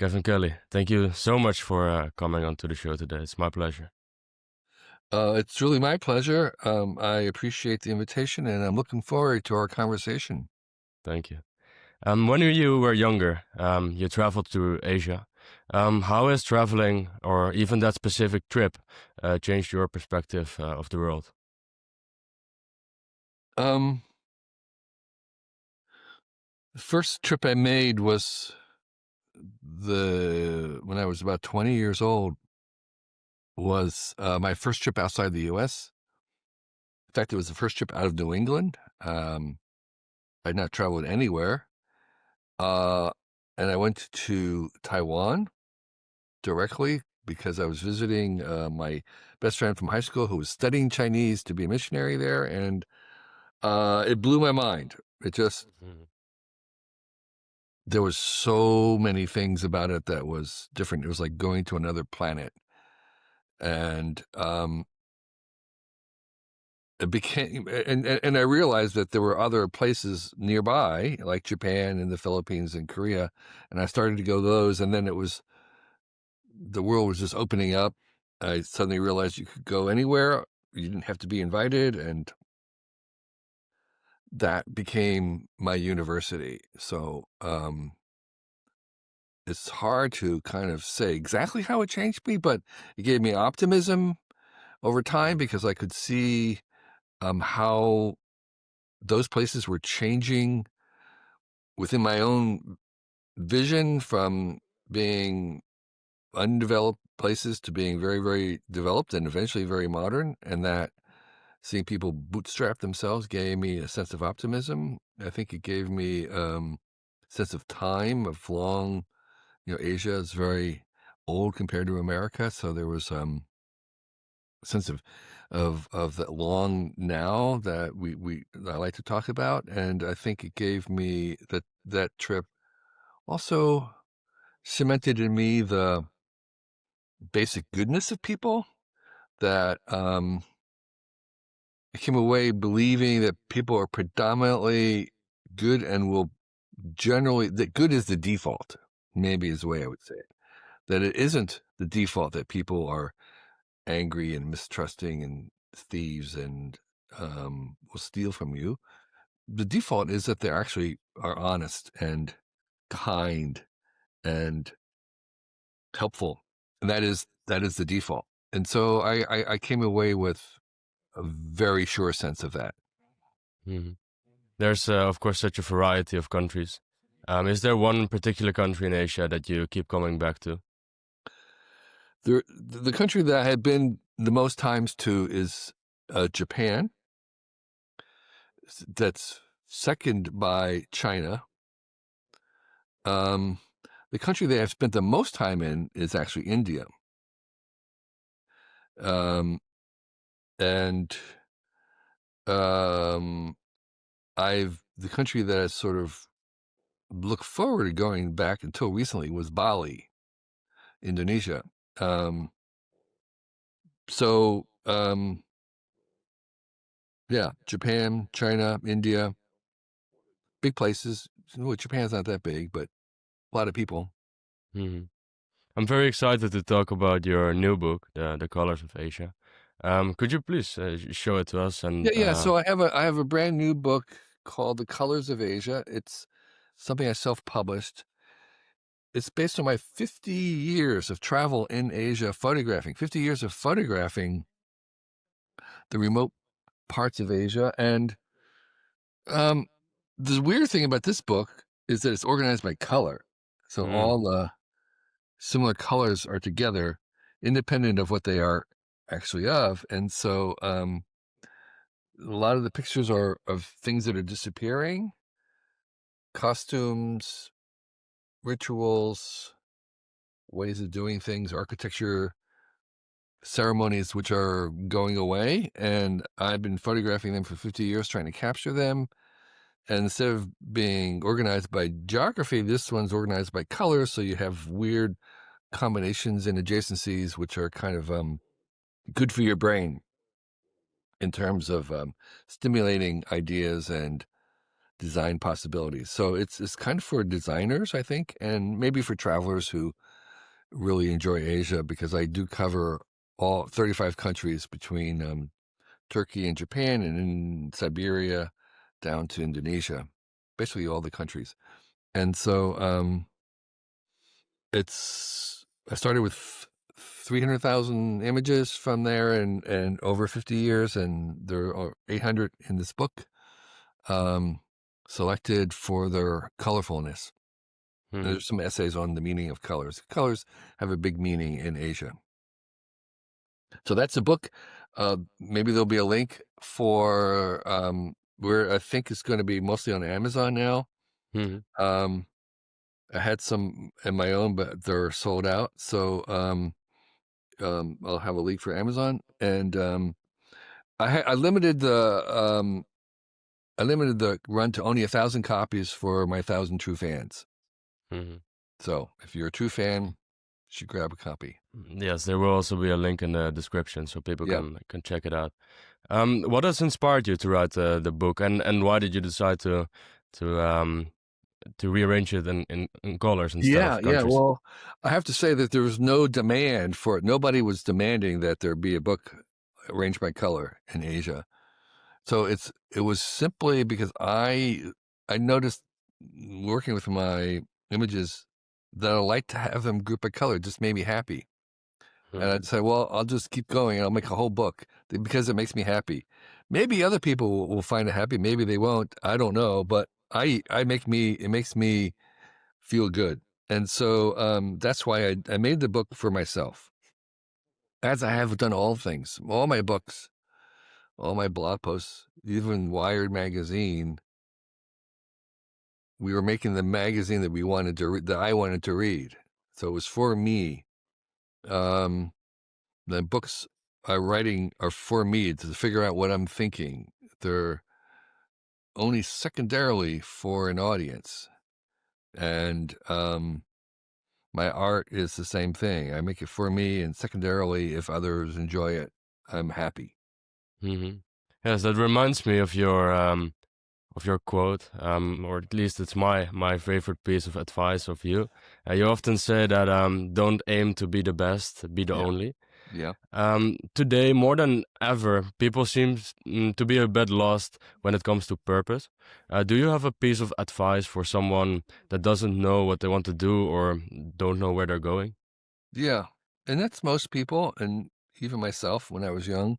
Kevin Kelly, thank you so much for coming onto the show today. It's my pleasure. It's really my pleasure. I appreciate the invitation, and I'm looking forward to our conversation. Thank you. When you were younger, you traveled to Asia. How has traveling, or even that specific trip, changed your perspective of the world? Um, the first trip I made was when I was about 20 years old. Was my first trip outside the U.S. In fact, it was the first trip out of New England. I'd not traveled anywhere, uh, and I went to Taiwan directly because I was visiting my best friend from high school who was studying Chinese to be a missionary there, and it blew my mind. It just Mhm. There was so many things about it that was different. It was like going to another planet, and it became and I realized that there were other places nearby, like Japan and the Philippines and Korea, and I started to go to those, and then the world was just opening up. I suddenly realized you could go anywhere. You didn't have to be invited, and that became my university. So it's hard to kind of say exactly how it changed me, but it gave me optimism over time because I could see how those places were changing within my own vision from being undeveloped places to being very, very developed and eventually very modern. And that seeing people bootstrap themselves gave me a sense of optimism. I think it gave me a sense of time, of long, Asia is very old compared to America. So there was a sense of that long now that I like to talk about. And I think it gave me that trip also cemented in me the basic goodness of people that I came away believing that people are predominantly good and will generally, that good is the default, maybe is the way I would say it. That it isn't the default that people are angry and mistrusting and thieves and will steal from you. The default is that they actually are honest and kind and helpful, and that is the default. And so I came away with a very sure sense of that. Mhm. There's, of course, such a variety of countries. Is there one particular country in Asia that you keep coming back to? The country that I had been the most times to is Japan. That's second by China. Um, the country that I've spent the most time in is actually India. Um, and um, the country that I sort of looked forward to going back until recently was Bali, Indonesia. Um, so yeah, Japan, China, India, big places. Well, Japan's not that big, but a lot of people. Mhm. I'm very excited to talk about your new book, The Colors of Asia. Could you please show it to us? Yeah, And yeah. So I have a brand new book called The Colors of Asia. It's something I self-published. It's based on my 50 years of travel in Asia photographing, 50 years of photographing the remote parts of Asia. And um, the weird thing about this book is that it's organized by color. So mm, all the similar colors are together, independent of what they are actually of. And so a lot of the pictures are of things that are disappearing, costumes, rituals, ways of doing things, architecture, ceremonies which are going away. And I've been photographing them for 50 years, trying to capture them. And instead of being organized by geography, this one's organized by color. So you have weird combinations and adjacencies, which are kind of good for your brain in terms of stimulating ideas and design possibilities. So it's kind of for designers, I think, and maybe for travelers who really enjoy Asia, because I do cover all 35 countries between Turkey and Japan, and in Siberia down to Indonesia, basically all the countries. And so I started with 300,000 images from there, and over 50 years, and there are 800 in this book, selected for their colorfulness. Hmm. There's some essays on the meaning of colors. Colors have a big meaning in Asia. So that's a book. Maybe there'll be a link for where I think it's going to be mostly on Amazon now. Hmm. Um, I had some in my own, but they're sold out. So I'll have a link for Amazon, and I limited the run to only 1,000 copies for my 1,000 true fans. Hmm. So if you're a true fan, you should grab a copy. Yes, there will also be a link in the description so people Yeah. can check it out. What has inspired you to write the book, and why did you decide to um to rearrange it in colors instead Yeah, of yeah. countries? Well, I have to say that there was no demand for it. Nobody was demanding that there be a book arranged by color in Asia. So it was simply because I noticed working with my images that I like to have them grouped by color. It just made me happy. And Hmm. I'd say, well, I'll just keep going and I'll make a whole book because it makes me happy. Maybe other people will find it happy. Maybe they won't. I don't know. But it makes me feel good. And so that's why I made the book for myself, as I have done all things, all my books, all my blog posts, even Wired magazine. We were making the magazine that that I wanted to read. So it was for me. Um, the books I'm writing are for me to figure out what I'm thinking. They're only secondarily for an audience. And my art is the same thing. I make it for me, and secondarily, if others enjoy it, I'm happy. Hmm. Yes, that reminds me of your quote, or at least it's my favorite piece of advice of you. You often say that don't aim to be the best, be the Yeah. only. Yeah. Today, more than ever, people seem to be a bit lost when it comes to purpose. Do you have a piece of advice for someone that doesn't know what they want to do or don't know where they're going? Yeah. And that's most people, and even myself when I was young.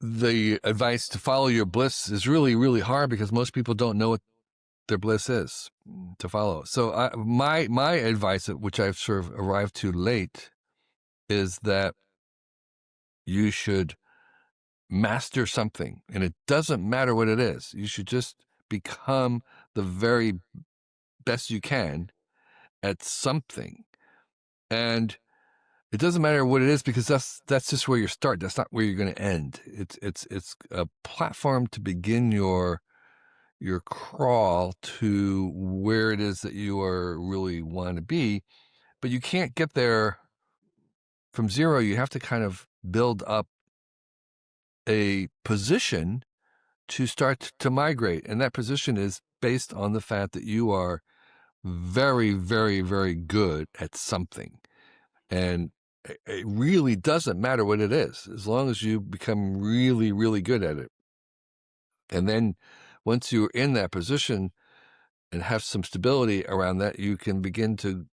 The advice to follow your bliss is really, really hard because most people don't know what their bliss is to follow. So my advice, which I've sort of arrived to late, is that you should master something, and it doesn't matter what it is. You should just become the very best you can at something, and it doesn't matter what it is, because that's just where you start. That's not where you're going to end. It's a platform to begin your crawl to where it is that you are really want to be, but you can't get there from zero. You have to kind of build up a position to start to migrate, and that position is based on the fact that you are very, very, very good at something. And it really doesn't matter what it is, as long as you become really, really good at it. And then once you're in that position and have some stability around that, you can begin to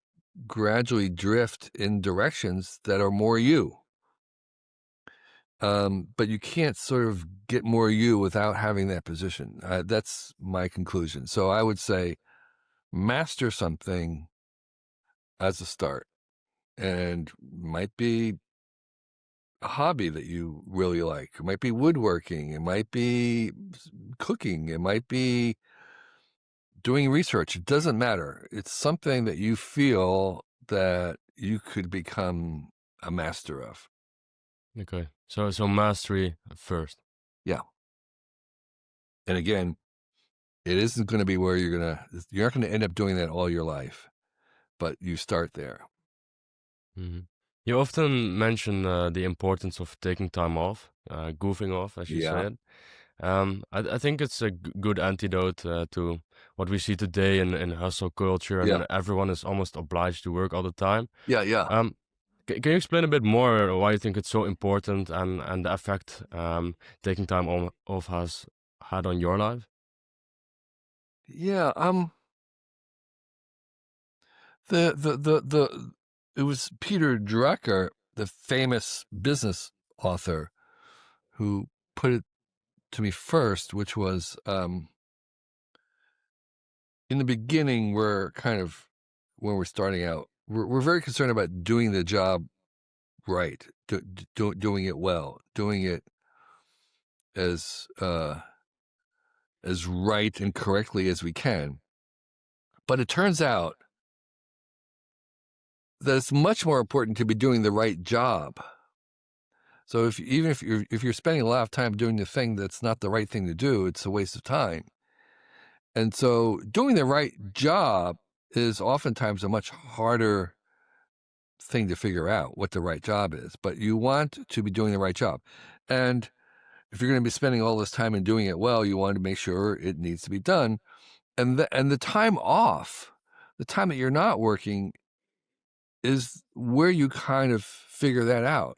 gradually drift in directions that are more you. But you can't sort of get more you without having that position. That's my conclusion. So I would say master something as a start, and might be a hobby that you really like. It might be woodworking. It might be cooking. It might be doing research. It doesn't matter. It's something that you feel that you could become a master of. Okay, so mastery first. Yeah. And again, it isn't going to be where you're not going to end up doing that all your life, but you start there. Hmm. You often mention the importance of taking time off, goofing off, as you Yeah. said. I think it's a good antidote to what we see today in hustle culture, Yeah, and everyone is almost obliged to work all the time. yeah, yeah. Um, can you explain a bit more why you think it's so important, and the effect taking time off has had on your life? Yeah, the it was Peter Drucker, the famous business author, who put it to me first, which was in the beginning, we're kind of, when we're starting out, we're very concerned about doing the job right, doing it well, doing it as as right and correctly as we can. But it turns out that it's much more important to be doing the right job. So even if you're spending a lot of time doing the thing that's not the right thing to do, it's a waste of time. And so doing the right job is oftentimes a much harder thing to figure out, what the right job is. But you want to be doing the right job. And if you're going to be spending all this time and doing it well, you want to make sure it needs to be done. And the time off, the time that you're not working, is where you kind of figure that out.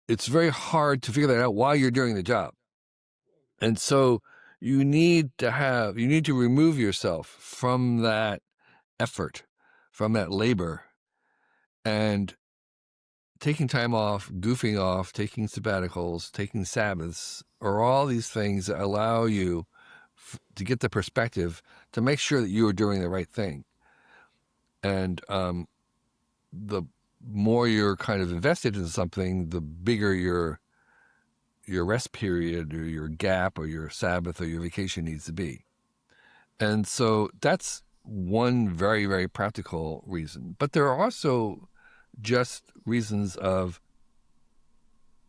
It's very hard to figure that out while you're doing the job. And so you need to remove yourself from that effort, from that labor, and taking time off, goofing off, taking sabbaticals, taking Sabbaths, are all these things that allow you to get the perspective to make sure that you are doing the right thing. And the more you're kind of invested in something, the bigger your rest period or your gap or your Sabbath or your vacation needs to be. And so that's one very, very practical reason. But there are also just reasons of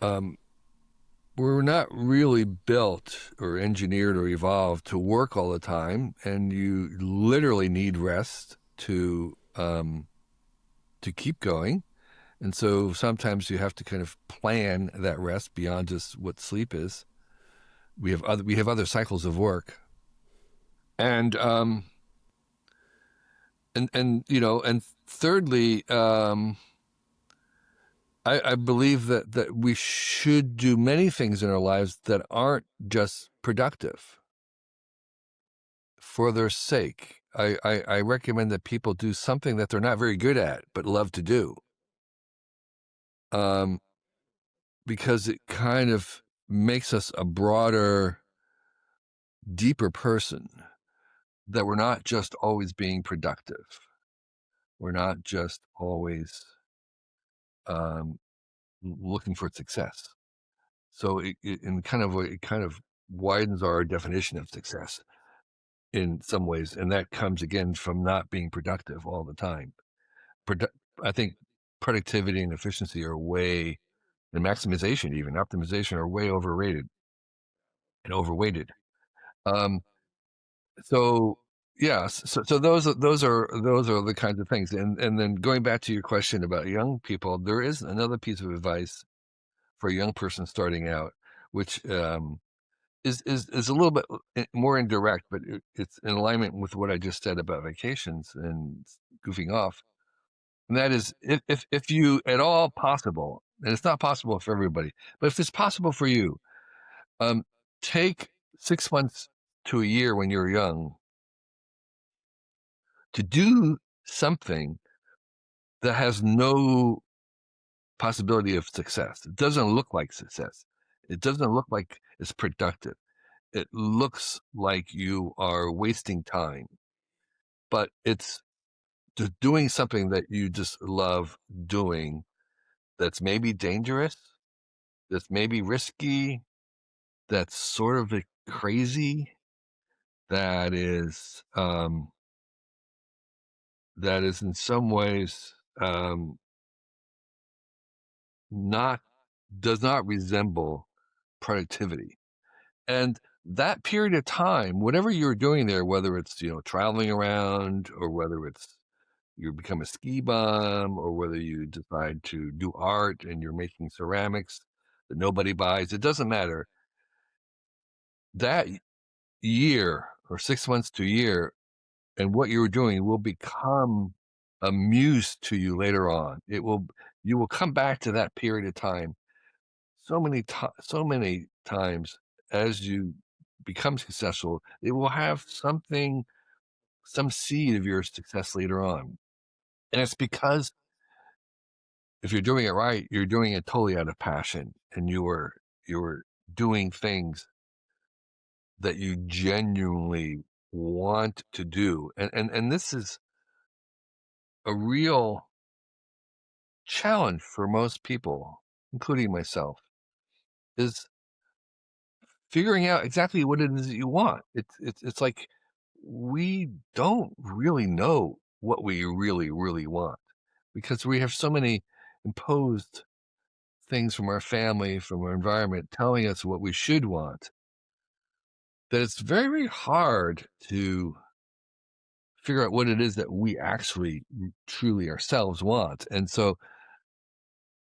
we're not really built or engineered or evolved to work all the time, and you literally need rest to keep going. And so sometimes you have to kind of plan that rest beyond just what sleep is. We have other cycles of work, and and thirdly, I believe that we should do many things in our lives that aren't just productive for their sake. I recommend that people do something that they're not very good at but love to do, um, because it kind of makes us a broader, deeper person. That we're not just always being productive. We're not just always um, looking for success. So it kind of widens our definition of success in some ways, and that comes again from not being productive all the time. Produ- I think productivity and efficiency are way, and maximization, even optimization, are way overrated and overweighted. Um, so yeah, so those are the kinds of things. And then going back to your question about young people, there is another piece of advice for a young person starting out, which is a little bit more indirect, but it's in alignment with what I just said about vacations and goofing off. And that is, if you at all possible, and it's not possible for everybody, but if it's possible for you, um, take 6 months to a year when you're young to do something that has no possibility of success. It doesn't look like success. It doesn't look like it's productive. It looks like you are wasting time, but it's just doing something that you just love doing, that's maybe dangerous, that's maybe risky, that's sort of crazy, that is in some ways not does not resemble productivity. And that period of time, whatever you're doing there, whether it's traveling around, or whether it's you become a ski bum, or whether you decide to do art and you're making ceramics that nobody buys, it doesn't matter. that year or 6 months to a year and what you were doing will become a muse to you later on. You will come back to that period of time so many times as you become successful. It will have some seed of your success later on. And it's because if you're doing it right, you're doing it totally out of passion, and you were doing things that you genuinely want to do. And this is a real challenge for most people, including myself, is figuring out exactly what it is that you want. It's like we don't really know what we really, really want because we have so many imposed things from our family, from our environment, telling us what we should want, that it's very, very hard to figure out what it is that we actually truly ourselves want. And so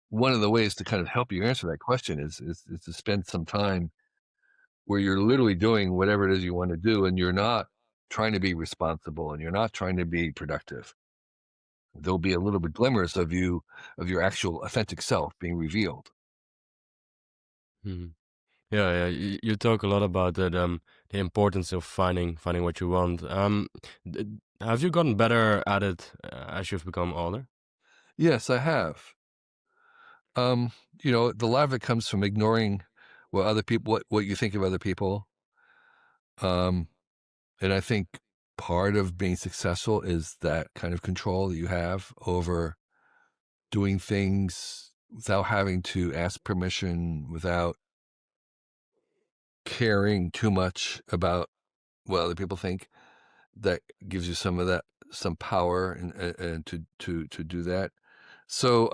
one of the ways to kind of help you answer that question is to spend some time where you're literally doing whatever it is you want to do, and you're not trying to be responsible and you're not trying to be productive. There'll be a little bit glimmers of you, of your actual authentic self being revealed. Mhm. Yeah, yeah. You talk a lot about that, the importance of finding what you want. Have you gotten better at it as you've become older? Yes, I have. Um, a lot of it comes from ignoring what you think of other people. Um, and I think part of being successful is that kind of control that you have over doing things without having to ask permission, without caring too much about what other people think. That gives you some power and to do that. So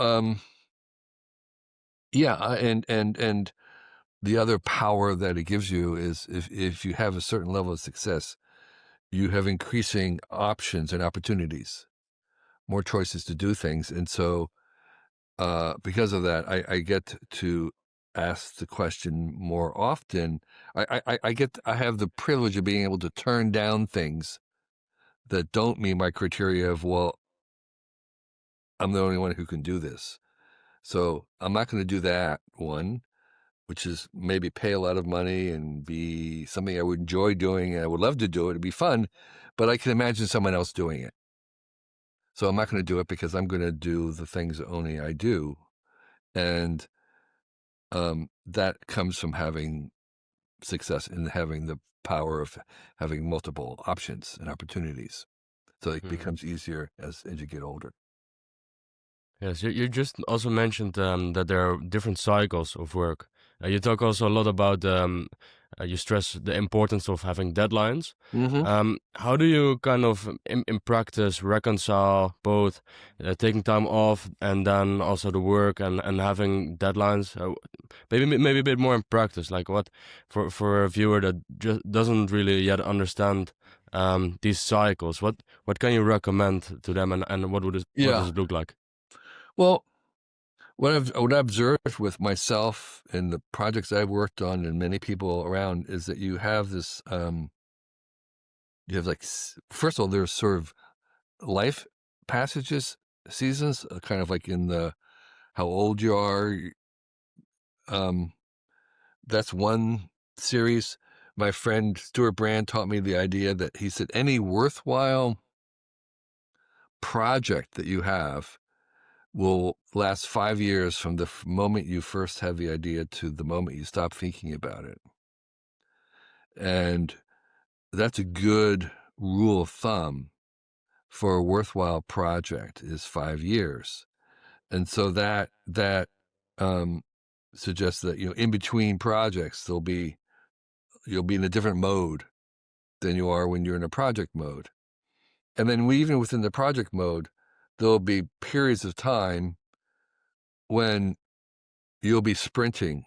yeah, and the other power that it gives you is if you have a certain level of success, you have increasing options and opportunities, more choices to do things. And so because of that, I get to ask the question more often. I have the privilege of being able to turn down things that don't meet my criteria of, well, I'm the only one who can do this. So I'm not going to do that one, which is maybe pay a lot of money and be something I would enjoy doing. And I would love to do it. It'd be fun, but I can imagine someone else doing it. So I'm not going to do it because I'm going to do the things that only I do. And that comes from having success and having the power of having multiple options and opportunities. So it Mhm. becomes easier as you get older. Yes, you just also mentioned that there are different cycles of work. You talk also a lot about you stress the importance of having deadlines. Hmm. How do you kind of in practice reconcile both taking time off and then also the work and having deadlines? Maybe a bit more in practice, like what for a viewer that just doesn't really yet understand these cycles. What can you recommend to them, and what does Yeah. it look like? Well, what I've observed with myself and the projects I've worked on and many people around is that you have this, you have like, first of all, there's sort of life passages, seasons, kind of like in the how old you are. Um, that's one series. My friend Stuart Brand taught me the idea that he said any worthwhile project that you have will last 5 years from the moment you first have the idea to the moment you stop thinking about it. And that's a good rule of thumb for a worthwhile project is 5 years. And so that um, suggests that in between projects you'll be in a different mode than you are when you're in a project mode. And then even within the project mode, there'll be periods of time when you'll be sprinting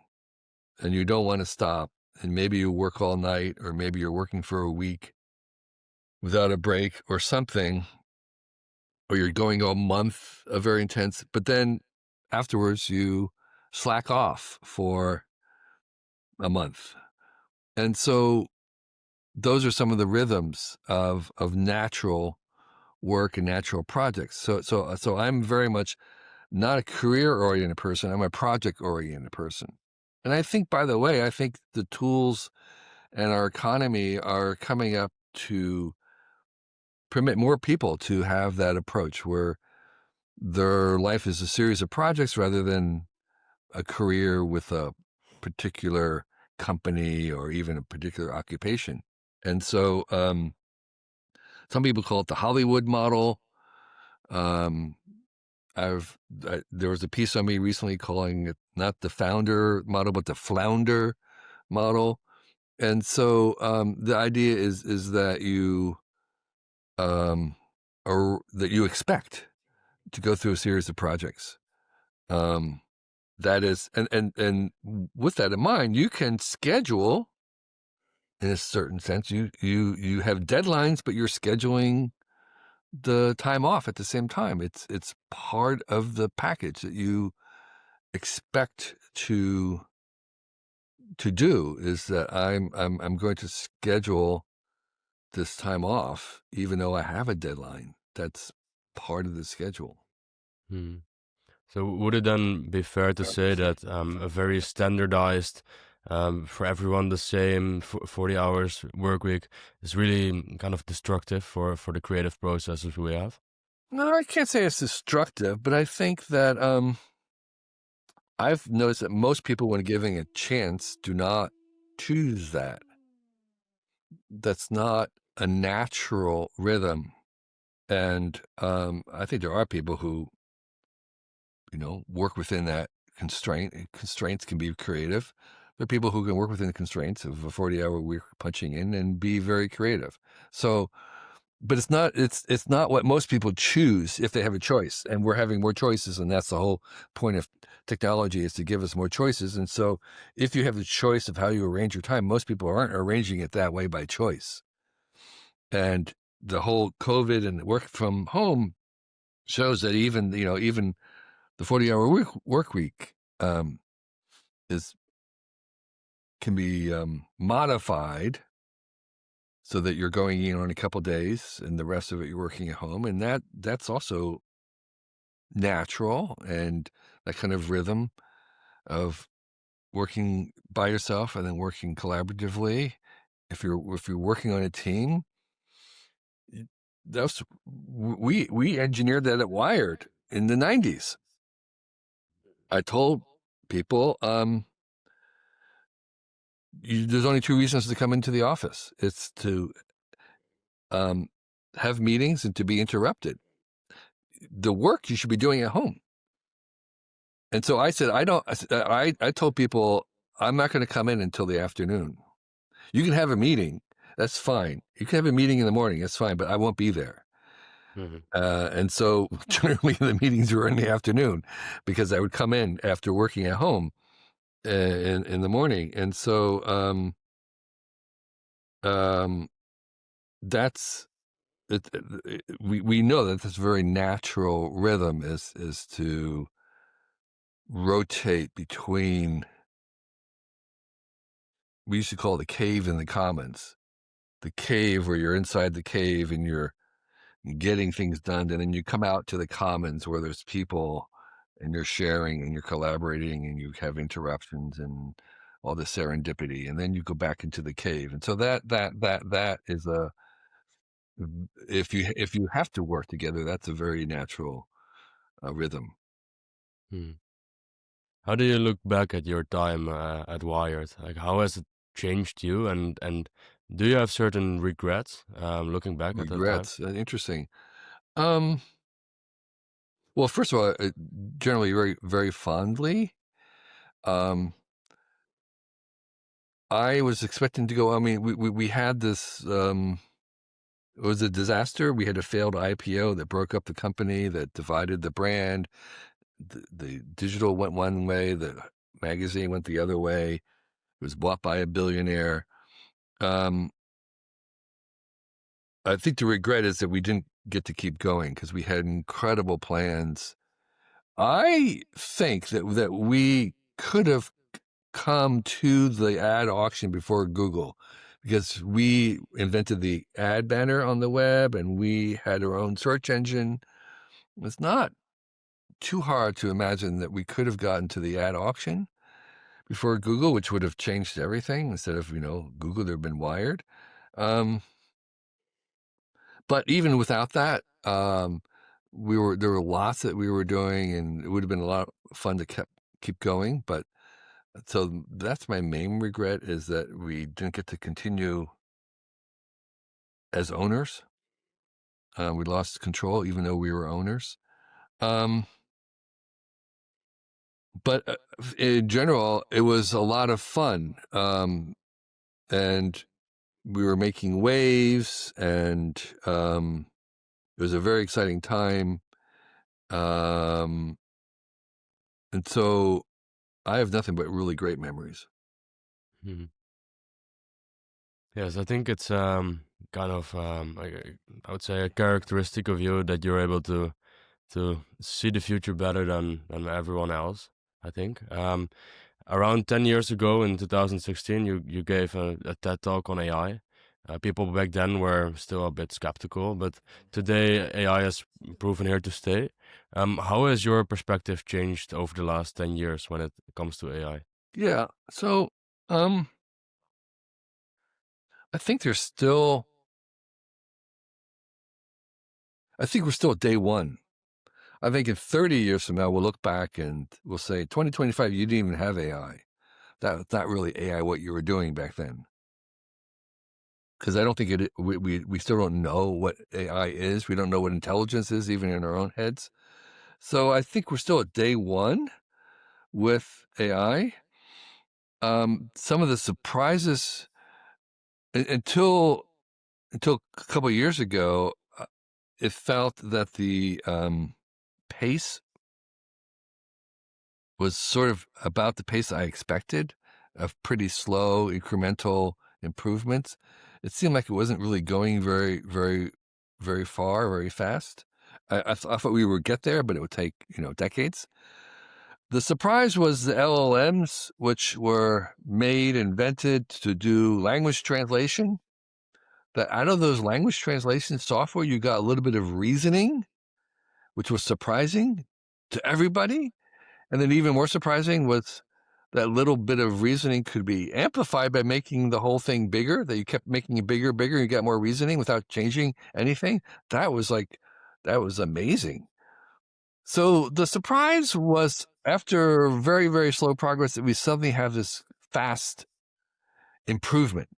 and you don't want to stop. And maybe you work all night, or maybe you're working for a week without a break or something, or you're going a month of very intense, but then afterwards you slack off for a month. And so those are some of the rhythms of natural work and natural projects. So I'm very much not a career-oriented person. I'm a project-oriented person. And I think, by the way, I think the tools and our economy are coming up to permit more people to have that approach where their life is a series of projects rather than a career with a particular company or even a particular occupation. And so some people call it the Hollywood model. Um, there was a piece on me recently calling it not the founder model, but the flounder model. And so the idea is that you or that you expect to go through a series of projects. That is, and with that in mind, you can schedule in a certain sense. You have deadlines, but you're scheduling the time off at the same time. It's part of the package that you expect to do. Is that I'm going to schedule this time off, even though I have a deadline. That's part of the schedule. Hmm. So would it then be fair to say that a very standardized, for everyone the same 40 hours work week is really kind of destructive for the creative processes we have? No, I can't say it's destructive, but I think that I've noticed that most people, when giving a chance, do not choose that. That's not a natural rhythm. And I think there are people who, work within that constraint. Constraints can be creative. There are people who can work within the constraints of a 40-hour week punching in and be very creative. So, but it's not what most people choose if they have a choice. And we're having more choices, and that's the whole point of technology, is to give us more choices. And so if you have the choice of how you arrange your time, most people aren't arranging it that way by choice. And the whole COVID and work from home shows that even the 40-hour work week is can be modified so that you're going in on a couple days and the rest of it you're working at home, and that's also natural. And that kind of rhythm of working by yourself and then working collaboratively, if you're working on a team, that's we engineered that at Wired in the 90s. I told people there's only two reasons to come into the office. It's to have meetings and to be interrupted. The work you should be doing at home. And so I said, I told people, I'm not going to come in until the afternoon. You can have a meeting. That's fine. You can have a meeting in the morning. That's fine, but I won't be there. Hmm. And so generally the meetings were in the afternoon because I would come in after working at home in the morning. And so that's we know that this very natural rhythm is to rotate between, we used to call it the cave and the commons. The cave, where you're inside the cave and you're getting things done, and then you come out to the commons where there's people and you're sharing and you're collaborating and you have interruptions and all the serendipity, and then you go back into the cave. And so that is a, if you have to work together, that's a very natural rhythm. Hmm. How do you look back at your time at Wired? Like, how has it changed you, and do you have certain regrets looking back at that time? Regrets, interesting. Um, well, first of all, generally very very fondly. Um, I was expecting to go. I mean, we had this. It was a disaster. We had a failed IPO that broke up the company, that divided the brand. The digital went one way, the magazine went the other way. It was bought by a billionaire. Um, I think the regret is that we didn't get to keep going because we had incredible plans. I think that we could have come to the ad auction before Google, because we invented the ad banner on the web and we had our own search engine. It's not too hard to imagine that we could have gotten to the ad auction before Google, which would have changed everything. Instead of, Google, they've been wired. But even without that, there were lots that we were doing, and it would have been a lot of fun to keep going. But so that's my main regret, is that we didn't get to continue as owners. We lost control, even though we were owners. But in general, it was a lot of fun. And we were making waves, and it was a very exciting time. And so I have nothing but really great memories. Mhm. Yes, I think it's kind of I would say a characteristic of you that you're able to see the future better than everyone else. I think around 10 years ago in 2016, you gave a TED talk on AI. People back then were still a bit skeptical, but today AI has proven here to stay. How has your perspective changed over the last 10 years when it comes to AI? Yeah. So I think we're still at day one. I think in 30 years from now, we'll look back and we'll say 2025, you didn't even have AI. That's not really AI what you were doing back then. Because I don't think we still don't know what AI is. We don't know what intelligence is, even in our own heads. So I think we're still at day one with AI. Some of the surprises until a couple of years ago, it felt that the pace was sort of about the pace I expected, of pretty slow incremental improvements. It seemed like it wasn't really going very, very, very far, very fast. I thought we would get there, but it would take, decades. The surprise was the LLMs, which were invented to do language translation. That out of those language translation software, you got a little bit of reasoning, which was surprising to everybody. And then even more surprising was that little bit of reasoning could be amplified by making the whole thing bigger, that you kept making it bigger, bigger, and you got more reasoning without changing anything. That was amazing. So the surprise was, after very, very slow progress, that we suddenly have this fast improvement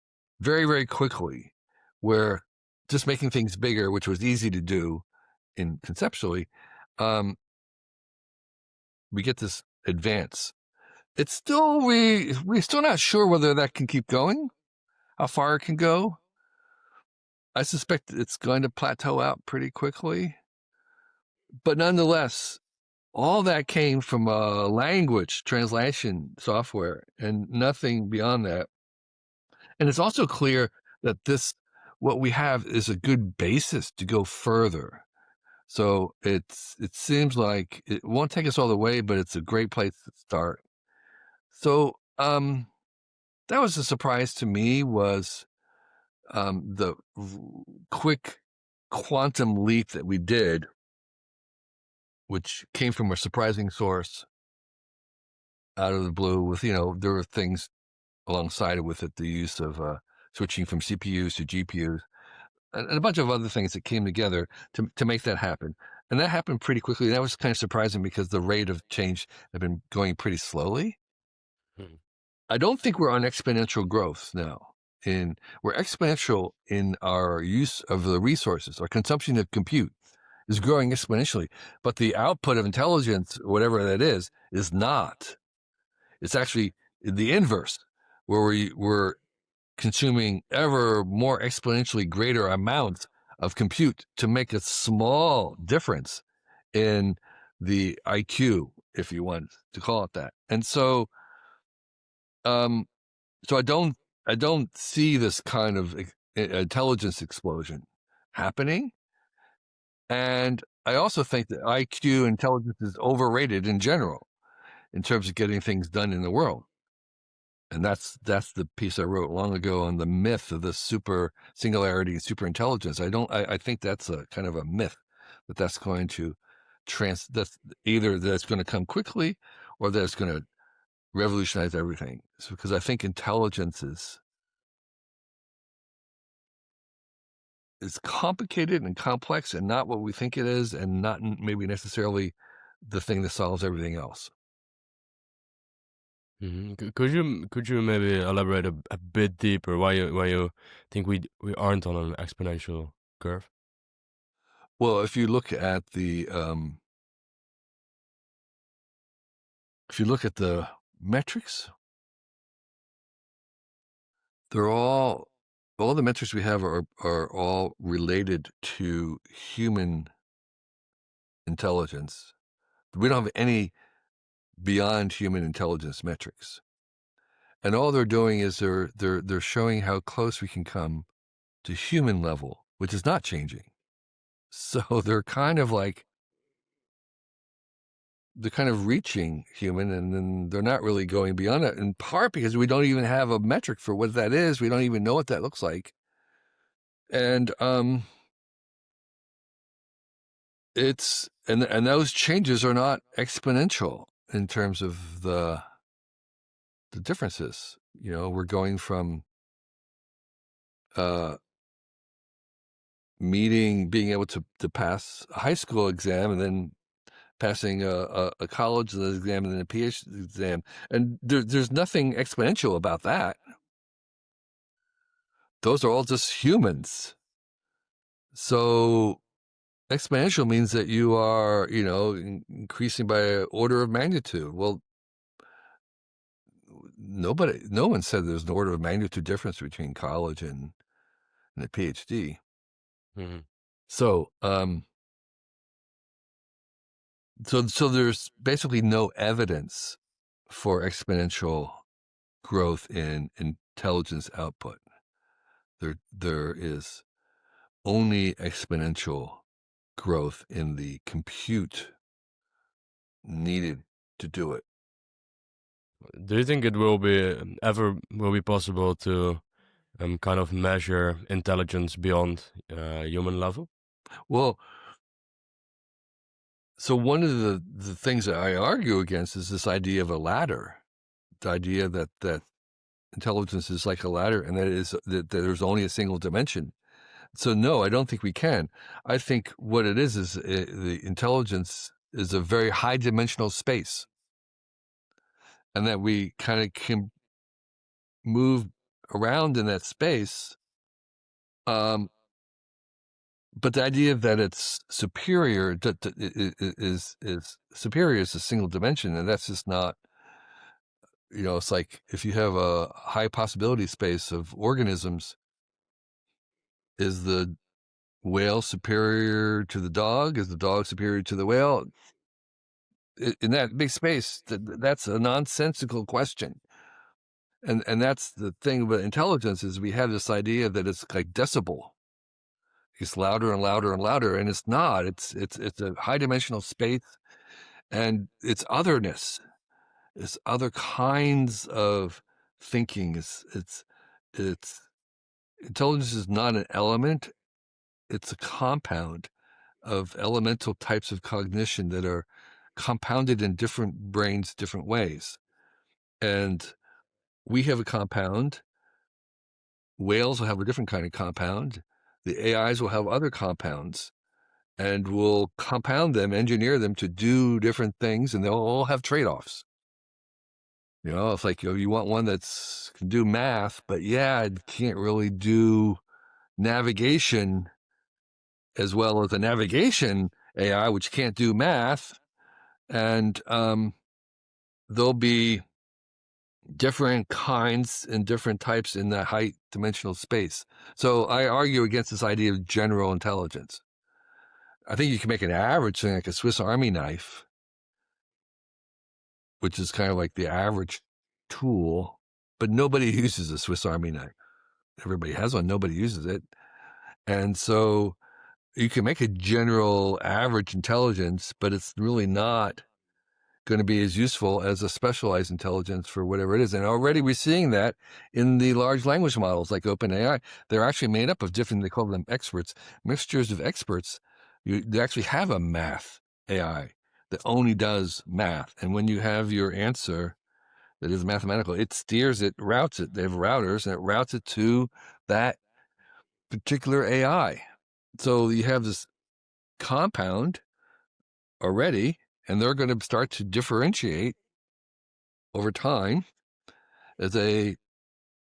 very, very quickly, where just making things bigger, which was easy to do in conceptually, we get this advance. It's still, we're still not sure whether that can keep going, how far it can go. I suspect it's going to plateau out pretty quickly. But nonetheless, all that came from a language translation software and nothing beyond that. And it's also clear that what we have is a good basis to go further. So it seems like it won't take us all the way, but it's a great place to start. So that was a surprise to me, was the quick quantum leap that we did, which came from a surprising source out of the blue. With, there were things alongside with it, the use of switching from CPUs to GPUs, and a bunch of other things that came together to make that happen. And that happened pretty quickly. That was kind of surprising because the rate of change had been going pretty slowly. Mhm. I don't think we're on exponential growth now. We're exponential in our use of the resources. Our consumption of compute is growing exponentially, but the output of intelligence, whatever that is not. It's actually the inverse, where we're consuming ever more exponentially greater amounts of compute to make a small difference in the IQ, if you want to call it that. And so, so I don't see this kind of intelligence explosion happening. And I also think that IQ intelligence is overrated in general in terms of getting things done in the world. And that's the piece I wrote long ago on the myth of the super singularity and super intelligence. I think that's a kind of a myth that's going to that's either that's going to come quickly or that it's going to revolutionize everything. So, because I think intelligence is complicated and complex and not what we think it is, and not maybe necessarily the thing that solves everything else. Could you maybe elaborate a bit deeper why you think we aren't on an exponential curve? Well, if you look at the metrics, they're all the metrics we have are all related to human intelligence. We don't have any beyond human intelligence metrics. And all they're doing is they're showing how close we can come to human level, which is not changing. So they're kind of reaching human, and then they're not really going beyond it, in part because we don't even have a metric for what that is. We don't even know what that looks like. And and those changes are not exponential in terms of the differences. We're going from being able to pass a high school exam, and then passing a college exam, and then a PhD exam, and there's nothing exponential about that. Those are all just humans. So exponential means that you are, increasing by an order of magnitude. Well, no one said there's an order of magnitude difference between college and a PhD. Hmm. So, so there's basically no evidence for exponential growth in intelligence output. There is only exponential growth in the compute needed to do it. Do you think it will be ever will be possible to kind of measure intelligence beyond human level? Well, so one of the things that I argue against is this idea of a ladder, the idea that intelligence is like a ladder, and that there's only a single dimension. So no, I don't think we can. I think what it is the intelligence is a very high dimensional space, and that we kind of can move around in that space. But the idea that it's superior is superior is a single dimension, and that's just not. It's like if you have a high possibility space of organisms, is the whale superior to the dog? Is the dog superior to the whale? In that big space, that's a nonsensical question. And that's the thing about intelligence, is we have this idea that it's like decibel. It's louder and louder and louder, and it's not. It's a high dimensional space, and it's otherness. It's other kinds of thinking. It's intelligence is not an element. It's a compound of elemental types of cognition that are compounded in different brains, different ways. And we have a compound. Whales will have a different kind of compound. The AIs will have other compounds, and we'll compound them, engineer them to do different things, and they'll all have trade-offs. It's like you want one that's can do math, but it can't really do navigation as well as a navigation AI, which can't do math. And there'll be different kinds and different types in that high dimensional space. So I argue against this idea of general intelligence. I think you can make an average thing, like a Swiss Army knife, which is kind of like the average tool, but nobody uses a Swiss Army knife. Everybody has one, nobody uses it. And so you can make a general average intelligence, but it's really not going to be as useful as a specialized intelligence for whatever it is. And already we're seeing that in the large language models like OpenAI. They're actually made up of different, they call them experts, mixtures of experts. They actually have a math AI that only does math. And when you have your answer that is mathematical, it steers it, routes it. They have routers, and it routes it to that particular AI. So you have this compound already, and they're going to start to differentiate over time as they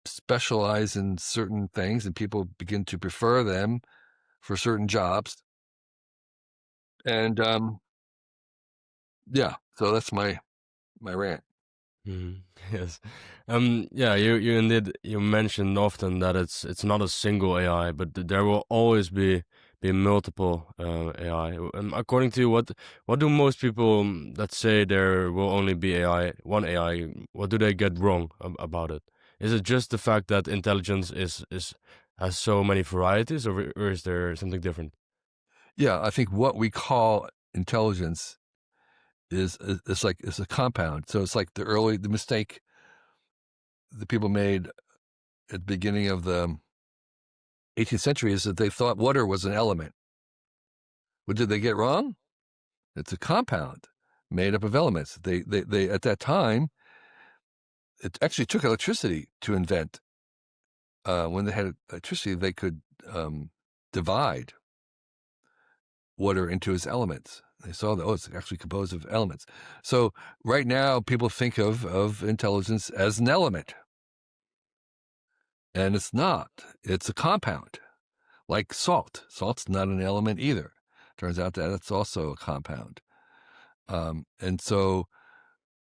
specialize in certain things and people begin to prefer them for certain jobs. And yeah, so that's my rant. Mhm. Yes. Yeah, you indeed you mentioned often that it's not a single AI, but there will always be multiple AI. According to you, what do most people that say there will only be one AI, what do they get wrong about it? Is it just the fact that intelligence is has so many varieties, or is there something different? Yeah, I think what we call intelligence it's like it's a compound. So it's like the mistake that people made at the beginning of the 18th century is that they thought water was an element. What did they get wrong? It's a compound made up of elements. They at that time, it actually took electricity to invent. When they had electricity, they could divide water into its elements. They saw that, it's actually composed of elements. So right now, people think of intelligence as an element, and it's not. It's a compound, like salt. Salt's not an element either. Turns out that it's also a compound. And so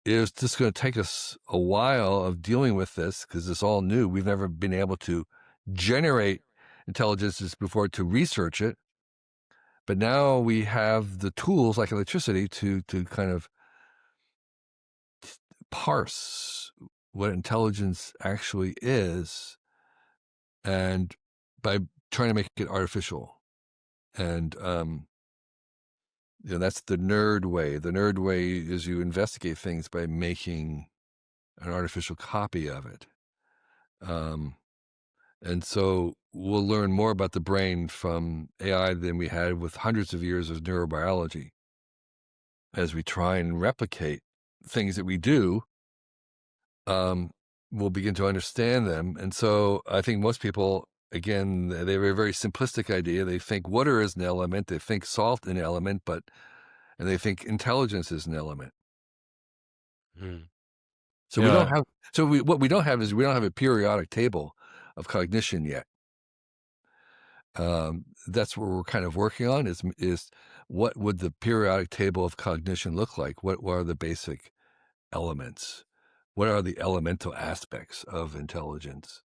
it's just going to take us a while of dealing with this because it's all new. We've never been able to generate intelligences before to research it. But now we have the tools like electricity to kind of parse what intelligence actually is, and by trying to make it artificial. And that's the nerd way. The nerd way is you investigate things by making an artificial copy of it. And so we'll learn more about the brain from AI than we had with hundreds of years of neurobiology as we try and replicate things that we do. We'll begin to understand them. And so I think most people, again, they have a very simplistic idea. They think water is an element, they think salt an element, and they think intelligence is an element. Mm. So we don't Yeah, have, what we don't have is we don't have a periodic table of cognition yet. That's what we're kind of working on is what would the periodic table of cognition look like? What are the basic elements? What are the elemental aspects of intelligence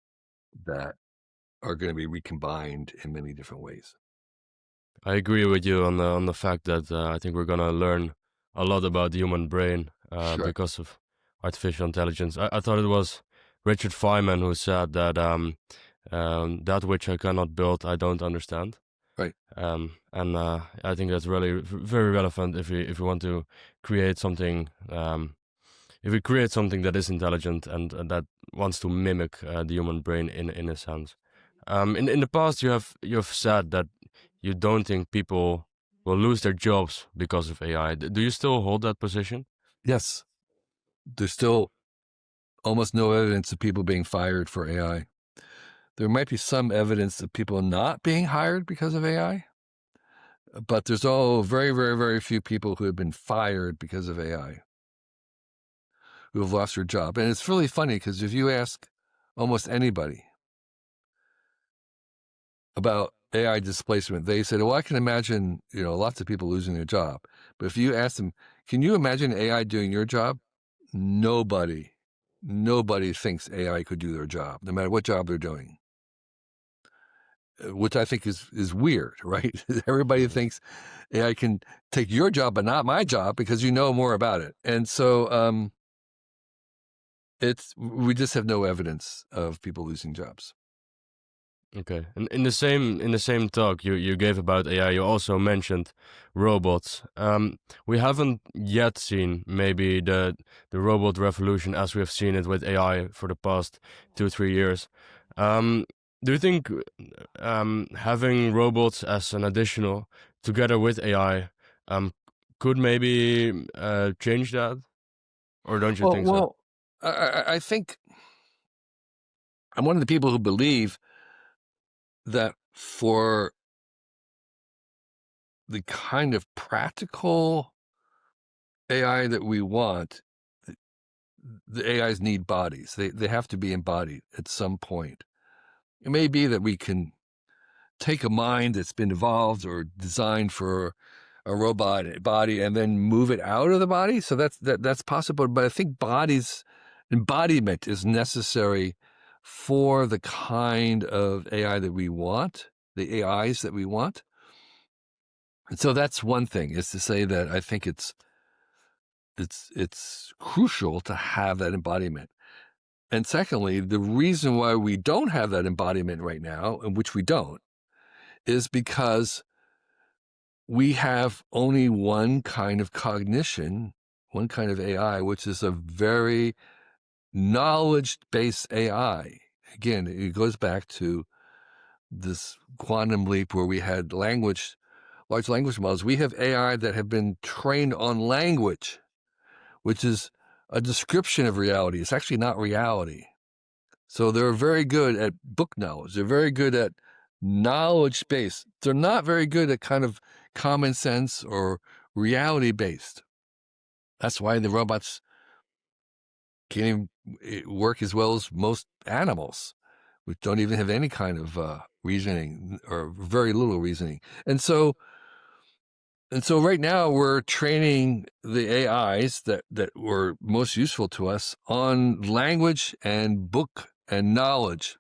that are going to be recombined in many different ways? I agree with you on the fact that I think we're gonna learn a lot about the human brain Sure. because of artificial intelligence. I thought it was Richard Feynman who said that that which I cannot build, I don't understand. Right. And I think that's really very relevant if we want to create something. If we create something that is intelligent and that wants to mimic the human brain in a sense. In the past, you have said that you don't think people will lose their jobs because of AI. Do you still hold that position? Yes. There's still almost no evidence of people being fired for AI. There might be some evidence of people not being hired because of AI, but there's very, very, very few people who have been fired because of AI, who have lost their job. And it's really funny because if you ask almost anybody about AI displacement, they said, "Well, I can imagine, lots of people losing their job." But if you ask them, "Can you imagine AI doing your job?" Nobody, nobody thinks AI could do their job, no matter what job they're doing, which I think is weird, right? Everybody Mhm. thinks AI can take your job, but not my job because you know more about it. And so we just have no evidence of people losing jobs. Okay. And in the same talk you gave about AI, you also mentioned robots. We haven't yet seen maybe the robot revolution as we have seen it with AI for the past 2 3 years. Um, do you think having robots as an additional together with AI could maybe change that, or don't you Well, think so? well, I think I'm one of the people who believe that for the kind of practical AI that we want, the AIs need bodies. They have to be embodied at some point. It may be that we can take a mind that's been evolved or designed for a robot body and then move it out of the body. So that's possible. But I think embodiment is necessary for the kind of AI that we want, the AIs that we want. And so that's one thing, is to say that I think it's crucial to have that embodiment. And secondly, the reason why we don't have that embodiment right now, and which we don't, is because we have only one kind of cognition, one kind of AI, which is a very knowledge-based AI. Again, it goes back to this quantum leap where we had large language models. We have AI that have been trained on language, which is a description of reality. It's actually not reality. So they're very good at book knowledge. They're very good at knowledge based. They're not very good at kind of common sense or reality based. That's why the robots can't even work as well as most animals, which don't even have any kind of reasoning or very little reasoning. And so right now we're training the AIs that were most useful to us on language and book and knowledge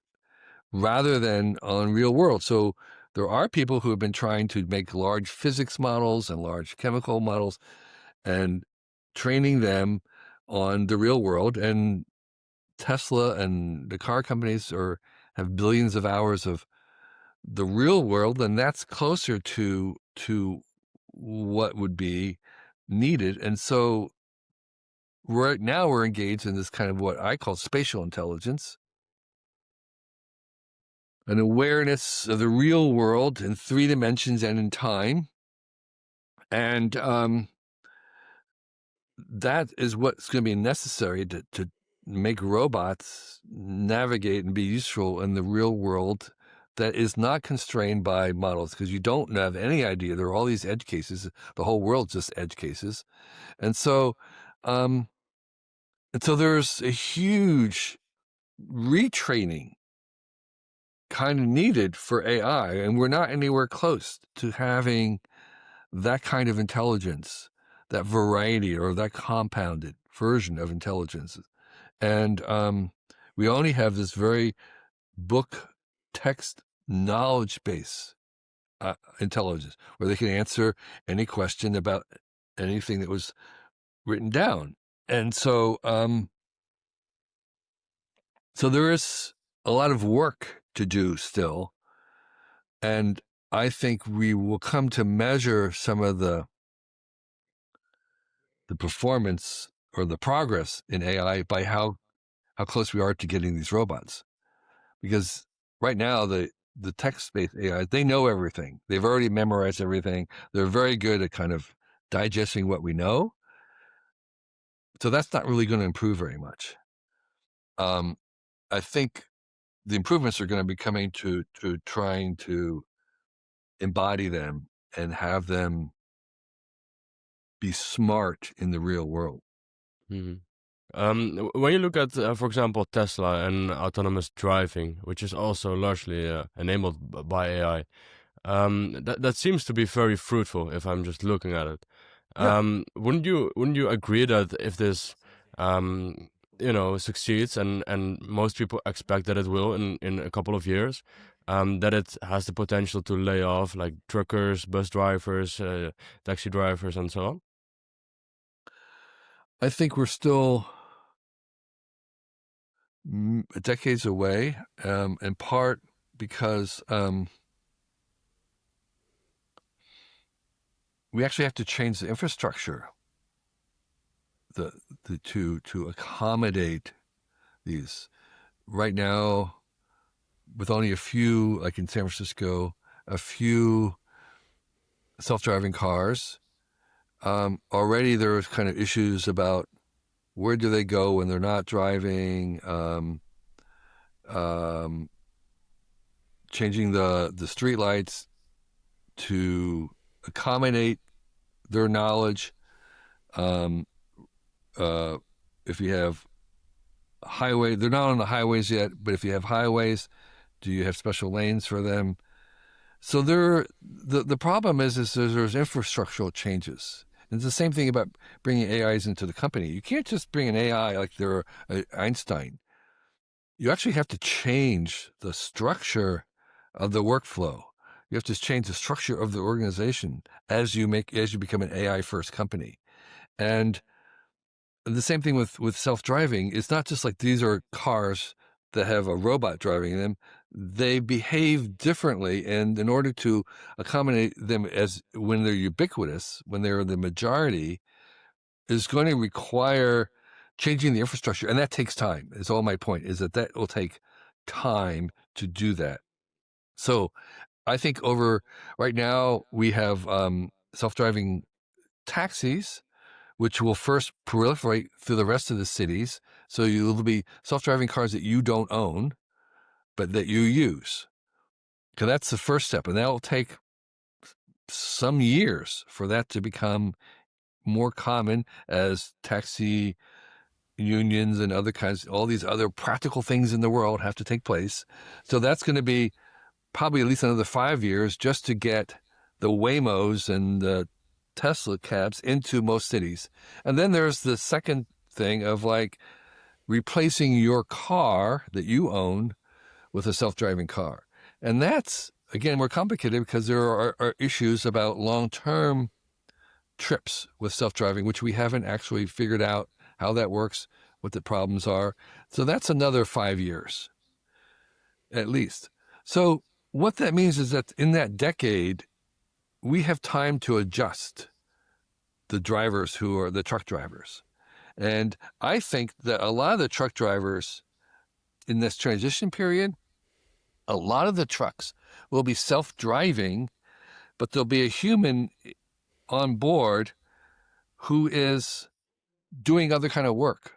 rather than on real world. So there are people who have been trying to make large physics models and large chemical models and training them on the real world. And Tesla and the car companies have billions of hours of the real world, and that's closer to what would be needed. And so right now we're engaged in this kind of what I call spatial intelligence, an awareness of the real world in 3 dimensions and in time. And that is what's going to be necessary to make robots navigate and be useful in the real world that is not constrained by models, because you don't have any idea. There are all these edge cases. The whole world's just edge cases. And so, there's a huge retraining kind of needed for AI, and we're not anywhere close to having that kind of intelligence, that variety or that compounded version of intelligence. And we only have this very book text knowledge base intelligence, where they can answer any question about anything that was written down. And so there is a lot of work to do still. And I think we will come to measure some of the performance or the progress in AI by how close we are to getting these robots. Because right now, the text-based AI, they know everything. They've already memorized everything. They're very good at kind of digesting what we know. So that's not really going to improve very much. I think the improvements are going to be coming to trying to embody them and have them be smart in the real world. Mhm. When you look at, for example, Tesla and autonomous driving, which is also largely enabled by AI, that seems to be very fruitful. If I'm just looking at it, Yeah, wouldn't you agree that if this, succeeds, and most people expect that it will in a couple of years, that it has the potential to lay off like truckers, bus drivers, taxi drivers, and so on? I think we're still decades away, in part because we actually have to change the infrastructure to accommodate these. Right now, with only a few, like in San Francisco, a few self-driving cars, already there's kind of issues about where do they go when they're not driving, changing the street lights to accommodate their knowledge. If you have highway, they're not on the highways yet, but if you have highways, do you have special lanes for them? So the problem is there's infrastructural changes. And it's the same thing about bringing AIs into the company. You can't just bring an AI like they're Einstein. You actually have to change the structure of the workflow. You have to change the structure of the organization as you become an AI first company. And the same thing with self-driving. It's not just like these are cars that have a robot driving them. They behave differently, and in order to accommodate them as when they're ubiquitous, when they're the majority, is going to require changing the infrastructure, and that takes time. Is all my point, is that will take time to do that. So I think right now we have self-driving taxis, which will first proliferate through the rest of the cities. So you'll be self-driving cars that you don't own, but that you use. Because that's the first step, and that will take some years for that to become more common as taxi unions and other kinds, all these other practical things in the world have to take place. So that's going to be probably at least another 5 years just to get the Waymos and the Tesla cabs into most cities. And then there's the second thing of like replacing your car that you own with a self-driving car. And that's, again, more complicated because there are issues about long-term trips with self-driving, which we haven't actually figured out how that works, what the problems are. So that's another 5 years, at least. So what that means is that in that decade, we have time to adjust the drivers who are the truck drivers. And I think that a lot of the truck drivers in this transition period, a lot of the trucks will be self-driving, but there'll be a human on board who is doing other kind of work.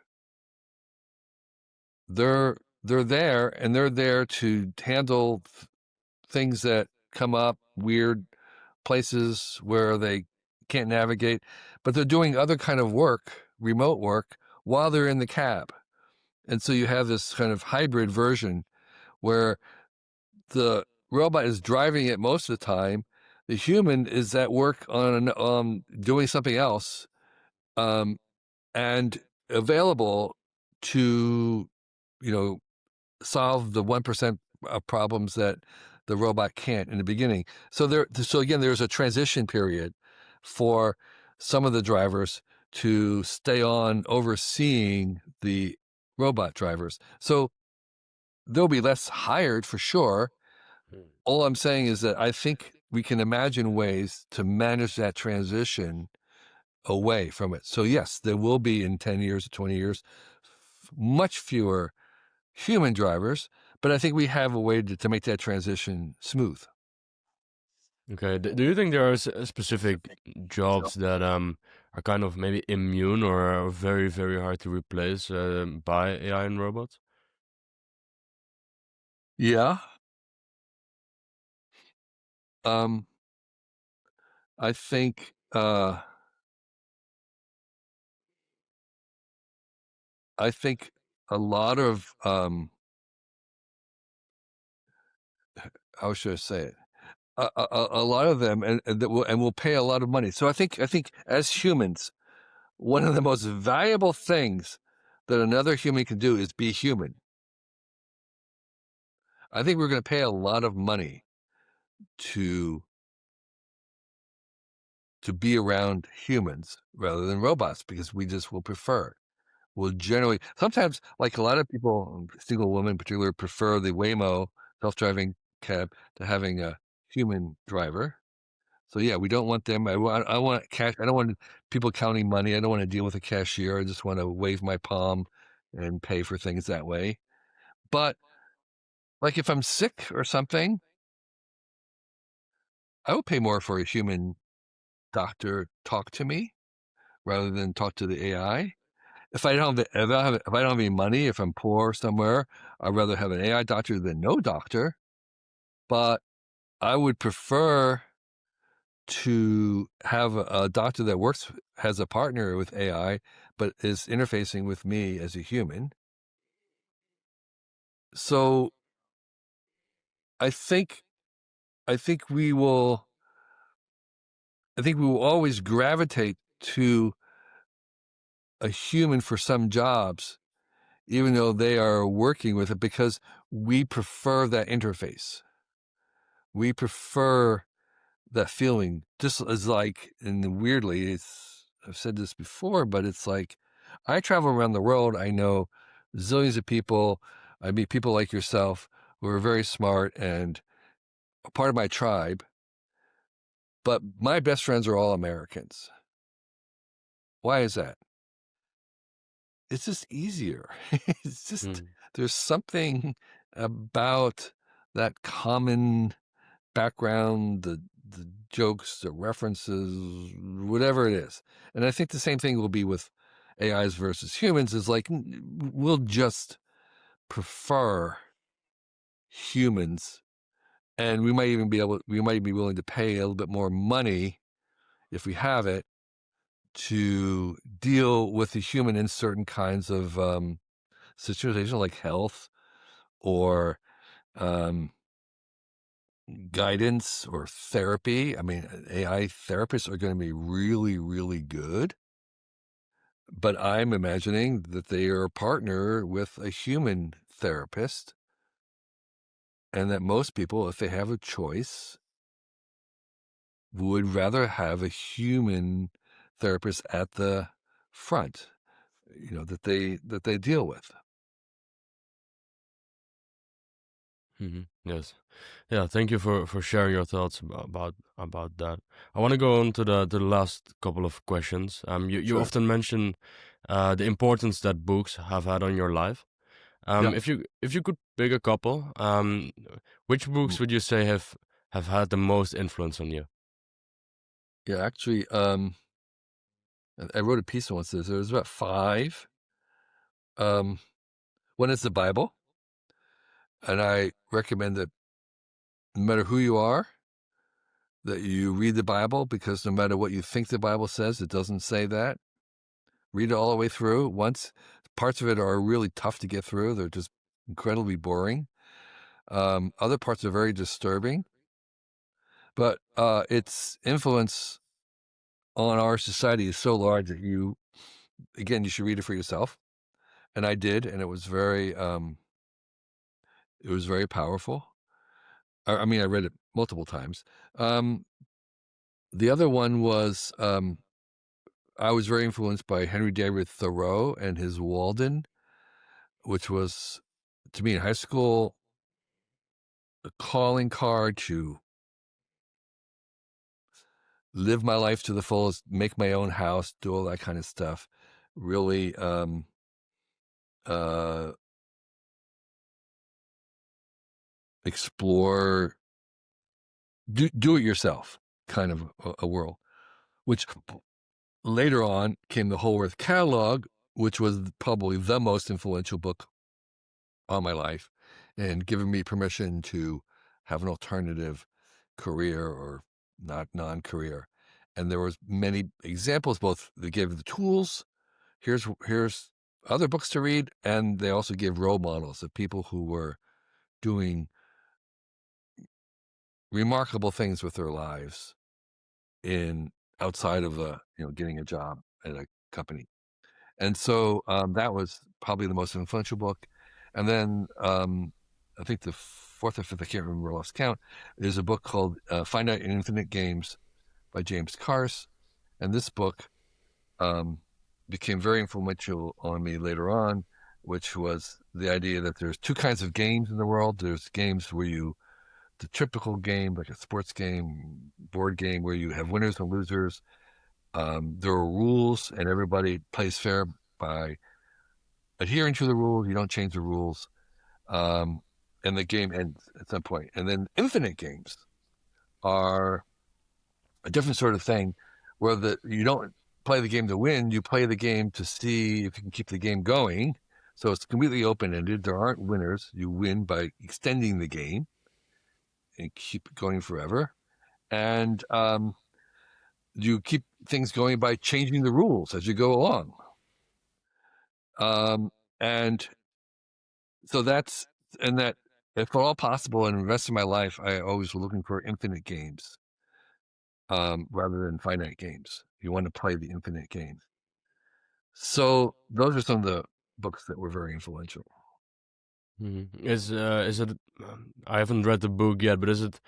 They're there, and they're there to handle things that come up, weird places where they can't navigate, but they're doing other kind of work, remote work, while they're in the cab. And so you have this kind of hybrid version where the robot is driving it most of the time. The human is at work on doing something else, and available to, solve the 1% of problems that the robot can't in the beginning. So again, there's a transition period for some of the drivers to stay on overseeing the robot drivers. So there'll be less hired for sure. All I'm saying is that I think we can imagine ways to manage that transition away from it. So yes, there will be in 10 years or 20 years, much fewer human drivers, but I think we have a way to make that transition smooth. Okay. Do you think there are specific jobs that are kind of maybe immune or are very, very hard to replace by AI and robots? Yeah. Um, I think a lot of how should I say it? A lot of them, and will pay a lot of money. So I think as humans, one of the most valuable things that another human can do is be human. I think we're going to pay a lot of money to be around humans rather than robots because we just will prefer. Will generally sometimes, like a lot of people, single women in particular, prefer the Waymo self-driving cab to having a human driver. So yeah, we don't want them. I want cash. I don't want people counting money. I don't want to deal with a cashier. I just want to wave my palm and pay for things that way. But like if I'm sick or something, I would pay more for a human doctor talk to me rather than talk to the AI. If I don't have any money, if I'm poor somewhere, I'd rather have an AI doctor than no doctor. But I would prefer to have a doctor that has a partner with AI, but is interfacing with me as a human. So I think I think we will always gravitate to a human for some jobs, even though they are working with it, because we prefer that interface. We prefer that feeling. Just as like, and weirdly, I've said this before, but it's like I travel around the world. I know zillions of people. I meet people like yourself who are very smart and a part of my tribe. But my best friends are all Americans. Why is that? It's just easier. It's just, Mm. there's something about that common background, the jokes, the references, whatever it is. And I think the same thing will be with AIs versus humans, is like we'll just prefer humans, and we might be willing to pay a little bit more money if we have it to deal with the human in certain kinds of situations like health or um, guidance or therapy. I mean, AI therapists are going to be really, really good, but I'm imagining that they are a partner with a human therapist, and that most people, if they have a choice, would rather have a human therapist at the front, that they deal with. Yes. Yeah, thank you for sharing your thoughts about that. I want to go on to the last couple of questions. You Sure. often mention the importance that books have had on your life. Yeah. If you could pick a couple, which books would you say have had the most influence on you? Yeah, actually, I wrote a piece once. There was about five. Um, One is the Bible, and I recommend that no matter who you are, that you read the Bible, because no matter what you think the Bible says, it doesn't say that. Read it all the way through. Once parts of it are really tough to get through; they're just incredibly boring. Other parts are very disturbing, but its influence on our society is so large that you should read it for yourself. And I did, and it was very powerful. I mean, I read it multiple times. Um, the other one was I was very influenced by Henry David Thoreau and his Walden, which was, to me in high school, a calling card to live my life to the fullest, make my own house, do all that kind of stuff. Really uh, explore, do it yourself kind of a world, which later on came the Whole Earth Catalog, which was probably the most influential book all my life, and giving me permission to have an alternative career or not non-career. And there was many examples, both they gave the tools, here's other books to read, and they also gave role models of people who were doing remarkable things with their lives in outside of getting a job at a company. And so that was probably the most influential book. And then I think the fourth or fifth, I can't remember, lost count, is a book called Finite and Infinite Games by James Carse. And this book became very influential on me later on, which was the idea that there's two kinds of games in the world. There's games where you the typical game, like a sports game, board game, where you have winners and losers. There are rules, and everybody plays fair by adhering to the rules. You don't change the rules, and the game ends at some point. And then infinite games are a different sort of thing, where you don't play the game to win. You play the game to see if you can keep the game going. So it's completely open-ended. There aren't winners. You win by extending the game and keep it going forever. And you keep things going by changing the rules as you go along. And so that's, and that, if at all possible, in the rest of my life, I always was looking for infinite games rather than finite games. You want to play the infinite games. So those are some of the books that were very influential. Is it? I haven't read the book yet, but is it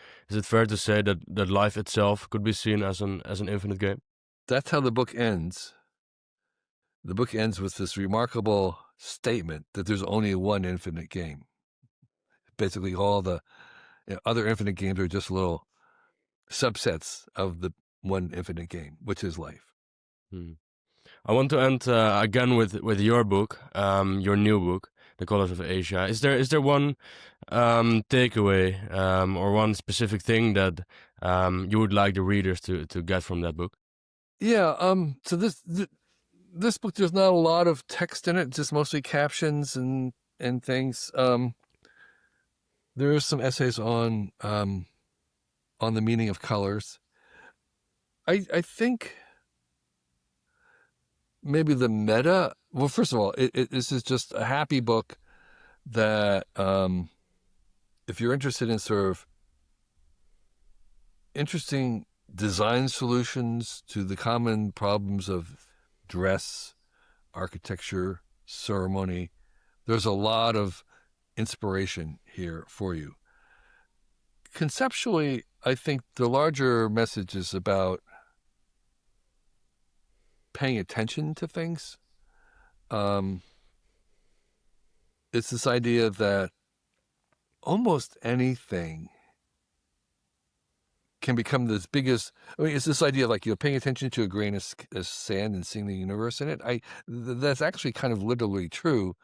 fair to say that life itself could be seen as an infinite game? That's how the book ends. The book ends with this remarkable statement that there's only one infinite game. Basically, all the other infinite games are just little subsets of the one infinite game, which is life. Hmm. I want to end again with your book, your new book, The Colors of Asia. Is there one takeaway or one specific thing that you would like the readers to get from that book? Yeah. So this book, there's not a lot of text in it, just mostly captions and things. There are some essays on the meaning of colors. I think maybe the meta. Well, first of all, this is just a happy book that if you're interested in sort of interesting design solutions to the common problems of dress, architecture, ceremony, there's a lot of inspiration here for you. Conceptually, I think the larger message is about paying attention to things. It's this idea that almost anything can become this biggest. I mean, it's this idea of, like, paying attention to a grain of sand and seeing the universe in it. That's actually kind of literally true,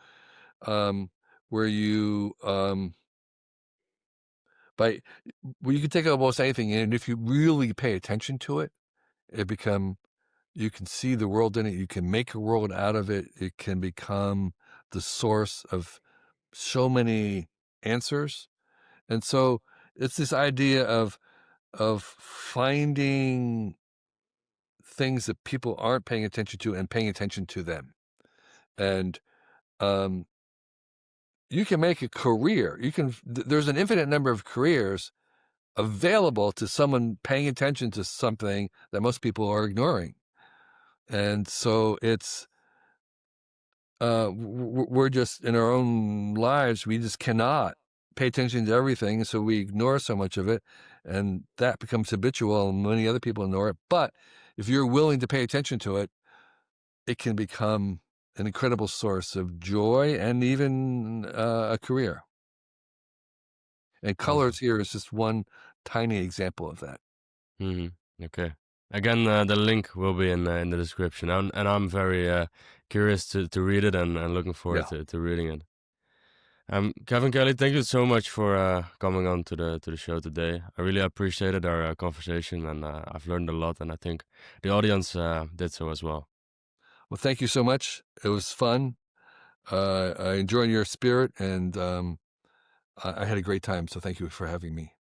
where you you can take almost anything, and if you really pay attention to it, you can see the world in it. You can make a world out of it. It can become the source of so many answers. And so it's this idea of finding things that people aren't paying attention to and paying attention to them. And you can make a career. There's an infinite number of careers available to someone paying attention to something that most people are ignoring. And so it's we're just, in our own lives, we just cannot pay attention to everything, so we ignore so much of it, and that becomes habitual, and many other people ignore it. But if you're willing to pay attention to it, it can become an incredible source of joy and even a career. And Awesome. colors here is just one tiny example of that. hmm Okay. Again, the link will be in the description, and I'm very curious to read it and looking forward Yeah. to reading it. Kevin Kelly, thank you so much for coming on to the show today. I really appreciated our conversation, and I've learned a lot, and I think the audience did so as well. Well, thank you so much. It was fun. I enjoyed your spirit, and I had a great time. So thank you for having me.